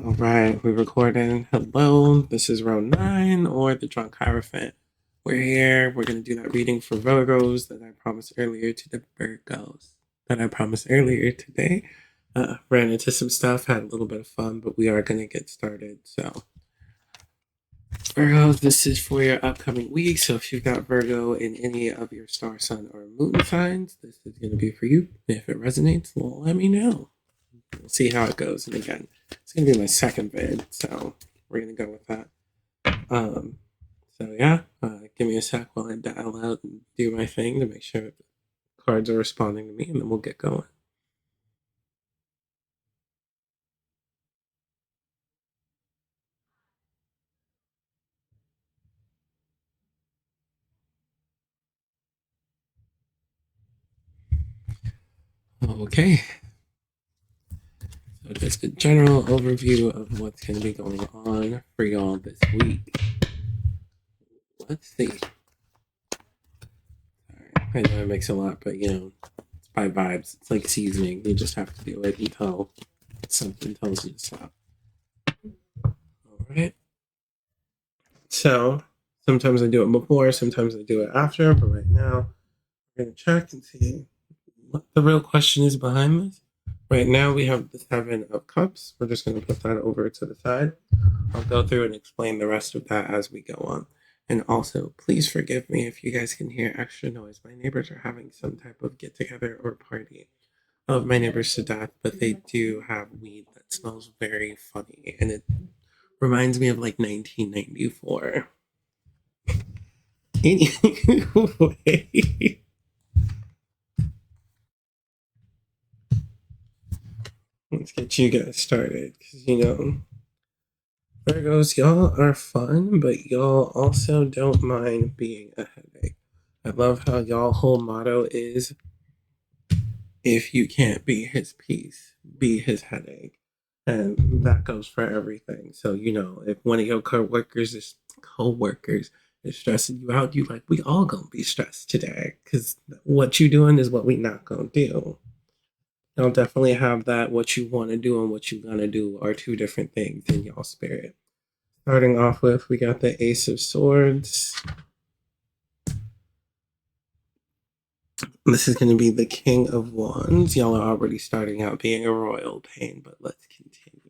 All right, we're recording. Hello, this is row 9 or the Drunk Hierophant. We're here. We're going to do that reading for Virgos that I promised earlier to the Virgos that I promised earlier today. Ran into some stuff, had a little bit of fun, but we are going to get started. So, Virgos, this is for your upcoming week. So, if you've got Virgo in any of your star, sun, or moon signs, this is going to be for you. If it resonates, well, let me know. We'll see how it goes. And again, it's gonna be my second vid, so we're gonna go with that. Um, so yeah, give me a sec while I dial out and do my thing to make sure the cards are responding to me, and then we'll get going. Okay, so just a general overview of what's going to be going on for y'all this week. Let's see. All right, I know it makes a lot, but it's by vibes. It's like seasoning. You just have to do it until something tells you to stop. All right. So sometimes I do it before, sometimes I do it after, but right now we're going to check and see what the real question is behind this. Right now we have the Seven of Cups. We're just going to put that over to the side. I'll go through and explain the rest of that as we go on. And also, please forgive me if you guys can hear extra noise. My neighbors are having some type of get together or party. I love my neighbors to death, but they do have weed that smells very funny. And it reminds me of like 1994. Anyway, let's get you guys started. Because, Virgos, y'all are fun, but y'all also don't mind being a headache. I love how y'all whole motto is if you can't be his peace, be his headache. And that goes for everything. So, if one of your co-workers is stressing you out, you like, we all gonna be stressed today. Cause what you doing is what we not gonna do. Y'all definitely have that what you want to do and what you gonna do are two different things in y'all spirit. Starting off with, we got the Ace of Swords. This is going to be the King of Wands. Y'all are already starting out being a royal pain, but let's continue.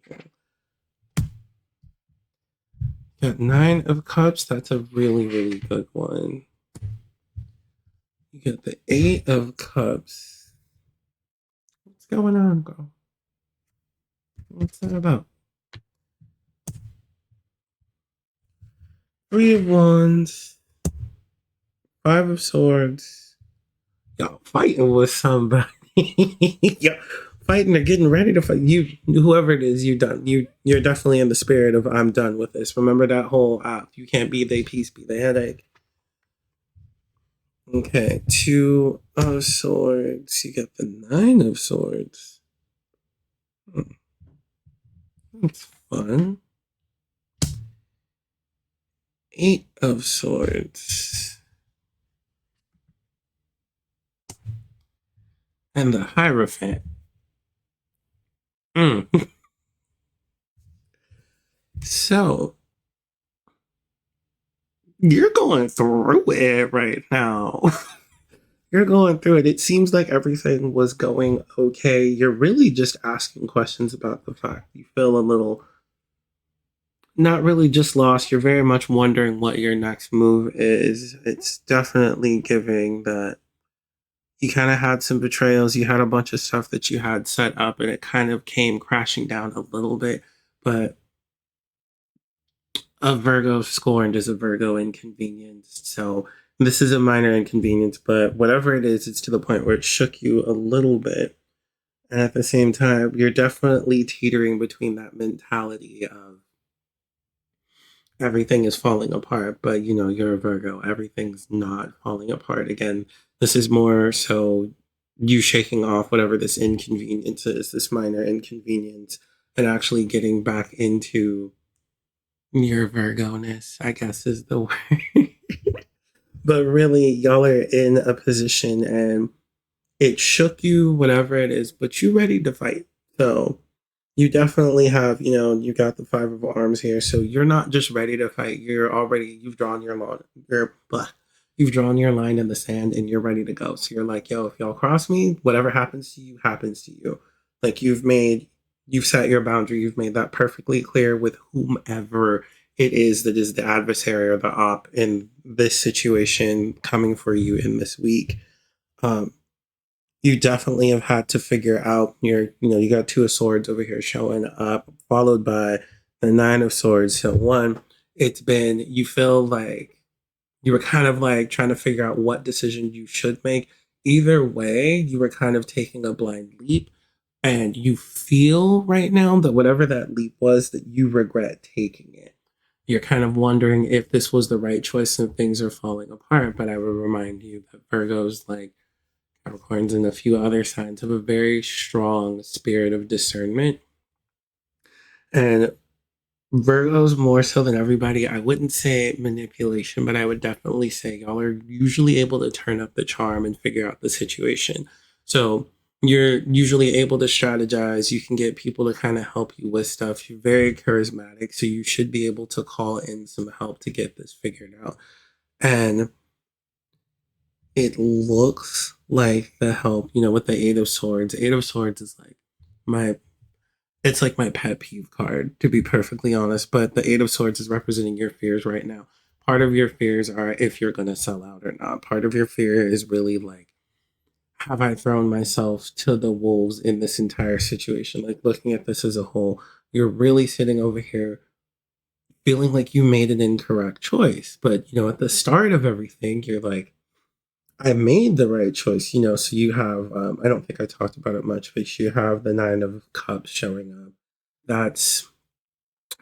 Got Nine of Cups. That's a really, really good one. You get the Eight of Cups. What's going on, girl? What's that about? Three of Wands. Five of Swords. Y'all fighting with somebody. Y'all fighting or getting ready to fight. You, whoever it is, you done. You're definitely in the spirit of I'm done with this. Remember that whole you can't be they peace, be they headache. Okay, Two of Swords. You got the Nine of Swords. That's fun. Eight of Swords. And the Hierophant. So, you're going through it right now. You're going through it. It seems like everything was going okay. You're really just asking questions about the fact you feel a little not really just lost. You're very much wondering what your next move is. It's definitely giving that you kind of had some betrayals. You had a bunch of stuff that you had set up, and it kind of came crashing down a little bit. But a Virgo scorned is a Virgo inconvenienced. So this is a minor inconvenience, but whatever it is, it's to the point where it shook you a little bit. And at the same time, you're definitely teetering between that mentality of everything is falling apart, but you're a Virgo. Everything's not falling apart. Again, this is more so you shaking off whatever this inconvenience is, this minor inconvenience, and actually getting back into your Virgo-ness, I guess is the word. But really, y'all are in a position and it shook you, whatever it is, but you're ready to fight. So you definitely have, you got the five of arms here. So you're not just ready to fight. You've drawn your line. You've drawn your line in the sand and you're ready to go. So you're like, yo, if y'all cross me, whatever happens to you, happens to you. Like you've set your boundary. You've made that perfectly clear with whomever it is that is the adversary or the op in this situation coming for you in this week. Um, you definitely have had to figure out you got two of swords over here showing up, followed by the nine of swords. So one, you feel like you were kind of like trying to figure out what decision you should make. Either way, you were kind of taking a blind leap, and you feel right now that whatever that leap was, that you regret taking it. You're kind of wondering if this was the right choice and things are falling apart. But I would remind you that Virgos, like Capricorns and a few other signs, have a very strong spirit of discernment. And Virgos, more so than everybody, I wouldn't say manipulation, but I would definitely say y'all are usually able to turn up the charm and figure out the situation. So you're usually able to strategize. You can get people to kind of help you with stuff. You're very charismatic, so you should be able to call in some help to get this figured out. And it looks like the help, with the Eight of Swords. Eight of Swords is like my it's like my pet peeve card, to be perfectly honest. But the Eight of Swords is representing your fears right now. Part of your fears are if you're gonna sell out or not. Part of your fear is really like, have I thrown myself to the wolves in this entire situation? Like looking at this as a whole, you're really sitting over here feeling like you made an incorrect choice. But at the start of everything, you're like, I made the right choice, So you have, I don't think I talked about it much, but you have the Nine of Cups showing up. That's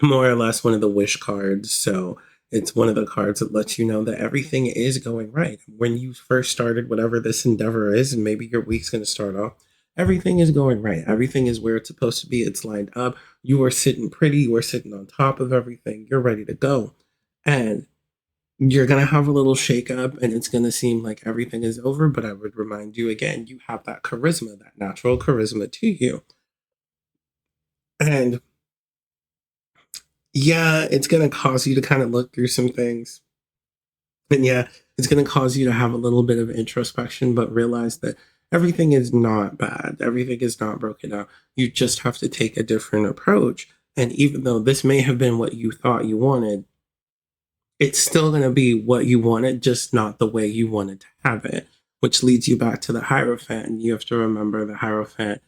more or less one of the wish cards. So it's one of the cards that lets you know that everything is going right. When you first started whatever this endeavor is, and maybe your week's going to start off, everything is going right. Everything is where it's supposed to be. It's lined up. You are sitting pretty. You are sitting on top of everything. You're ready to go. And you're going to have a little shake up and it's going to seem like everything is over. But I would remind you again, you have that charisma, that natural charisma to you. And yeah, it's going to cause you to kind of look through some things. And yeah, it's going to cause you to have a little bit of introspection, but realize that everything is not bad. Everything is not broken out. You just have to take a different approach. And even though this may have been what you thought you wanted, it's still going to be what you wanted, just not the way you wanted to have it, which leads you back to the Hierophant. And you have to remember the Hierophant,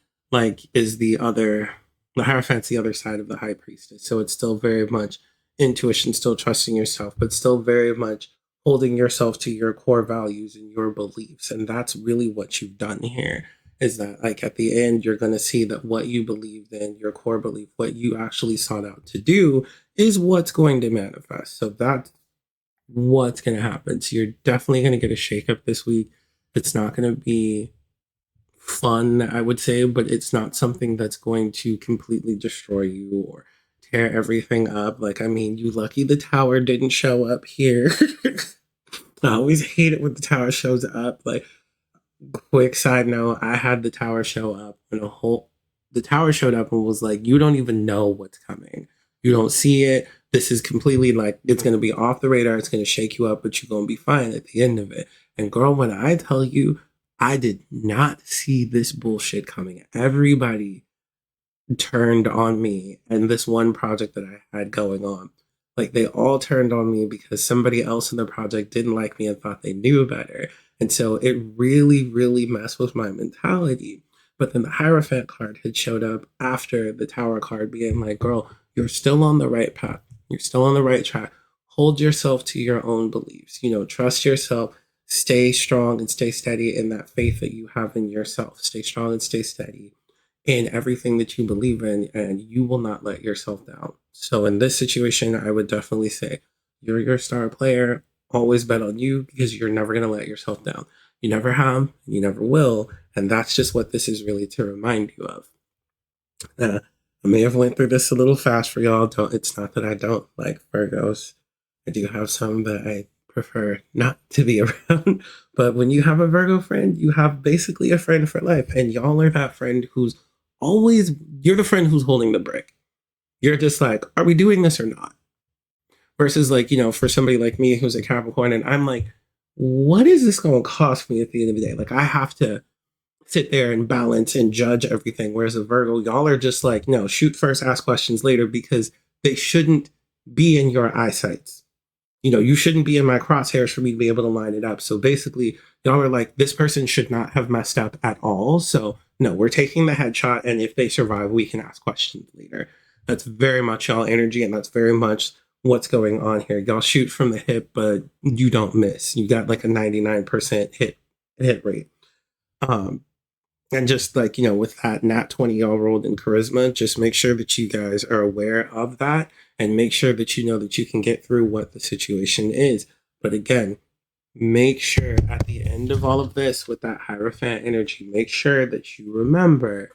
is the Hierophant's the other side of the High Priestess. So it's still very much intuition, still trusting yourself, but still very much holding yourself to your core values and your beliefs. And that's really what you've done here, is that like at the end, you're going to see that what you believed in, your core belief, what you actually sought out to do is what's going to manifest. So that's what's going to happen. So you're definitely going to get a shakeup this week. It's not going to be fun, I would say, but it's not something that's going to completely destroy you or tear everything up. Like, I mean, you lucky the tower didn't show up here. I always hate it when the tower shows up. Like, quick side note, I had the tower show up and the tower showed up and was like, you don't even know what's coming. You don't see it. This is completely like, it's going to be off the radar. It's going to shake you up, but you're going to be fine at the end of it. And girl, when I tell you, I did not see this bullshit coming. Everybody turned on me and this one project that I had going on. Like they all turned on me because somebody else in the project didn't like me and thought they knew better. And so it really, really messed with my mentality. But then the Hierophant card had showed up after the Tower card, being like, girl, you're still on the right path. You're still on the right track. Hold yourself to your own beliefs. Trust yourself. Stay strong and stay steady in that faith that you have in yourself. Stay strong and stay steady in everything that you believe in, and you will not let yourself down. So in this situation, I would definitely say you're your star player. Always bet on you because you're never going to let yourself down. You never have, you never will. And that's just what this is really to remind you of. I may have went through this a little fast for y'all. It's not that I don't like Virgos. I do have some that I prefer not to be around. But when you have a Virgo friend, you have basically a friend for life. And y'all are that friend who's always, you're the friend who's holding the brick. You're just like, are we doing this or not? Versus like, for somebody like me who's a Capricorn and I'm like, what is this going to cost me at the end of the day? Like I have to sit there and balance and judge everything. Whereas a Virgo, y'all are just like, no, shoot first, ask questions later, because they shouldn't be in your eyesight. You shouldn't be in my crosshairs for me to be able to line it up. So basically, y'all are like, this person should not have messed up at all. So no, we're taking the headshot. And if they survive, we can ask questions later. That's very much y'all energy. And that's very much what's going on here. Y'all shoot from the hip, but you don't miss. You got like a 99% hit rate. And just like, with that nat 20 y'all rolled in charisma, just make sure that you guys are aware of that and make sure that you know that you can get through what the situation is. But again, make sure at the end of all of this with that Hierophant energy, make sure that you remember.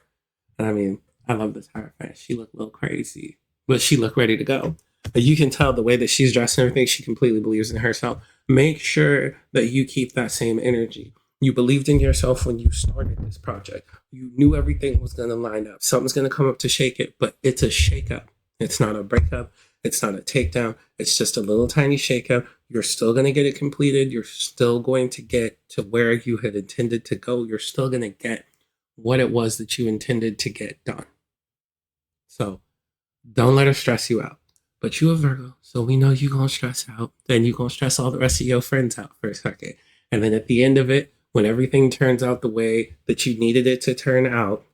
And I mean, I love this Hierophant. She looked a little crazy, but she looked ready to go. But you can tell the way that she's dressed and everything, she completely believes in herself. Make sure that you keep that same energy. You believed in yourself when you started this project. You knew everything was going to line up. Something's going to come up to shake it, but it's a shakeup. It's not a breakup. It's not a takedown. It's just a little tiny shakeup. You're still going to get it completed. You're still going to get to where you had intended to go. You're still going to get what it was that you intended to get done. So don't let her stress you out. But you a Virgo, so we know you're going to stress out. Then you're going to stress all the rest of your friends out for a second. And then at the end of it, when everything turns out the way that you needed it to turn out,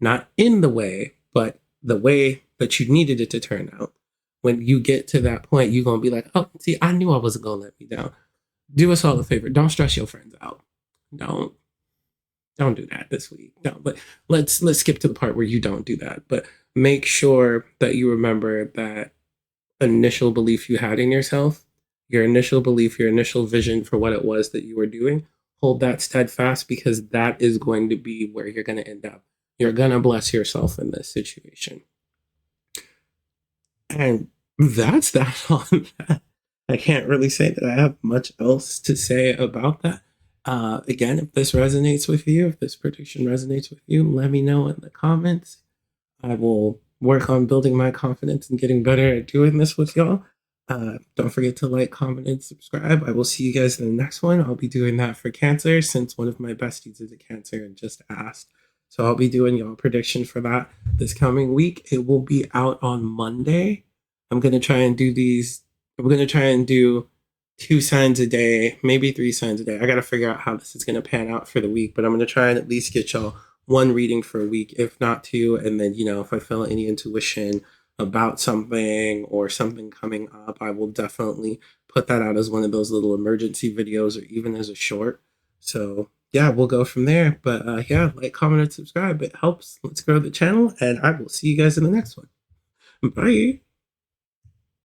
not in the way, but the way that you needed it to turn out, when you get to that point, you're going to be like, oh, see, I knew I wasn't going to let me down. Do us all a favor. Don't stress your friends out. Don't do that this week. No, but let's skip to the part where you don't do that. But make sure that you remember that initial belief you had in yourself, your initial belief, your initial vision for what it was that you were doing, hold that steadfast, because that is going to be where you're going to end up. You're going to bless yourself in this situation. And that's that on that. I can't really say that I have much else to say about that. Again, if this resonates with you, if this prediction resonates with you, let me know in the comments. I will work on building my confidence and getting better at doing this with y'all. Don't forget to like, comment, and subscribe. I will see you guys in the next one. I'll be doing that for Cancer, since one of my besties is a Cancer and just asked. So I'll be doing y'all prediction for that this coming week. It will be out on Monday. I'm going to try and do these. I'm going to try and do 2 signs a day, maybe 3 signs a day. I got to figure out how this is going to pan out for the week, but I'm going to try and at least get y'all 1 reading for a week, if not 2. And then, if I feel any intuition about something or something coming up, I will definitely put that out as one of those little emergency videos or even as a short. So yeah, we'll go from there. But yeah, like, comment, and subscribe. It helps. Let's grow the channel, and I will see you guys in the next one. Bye.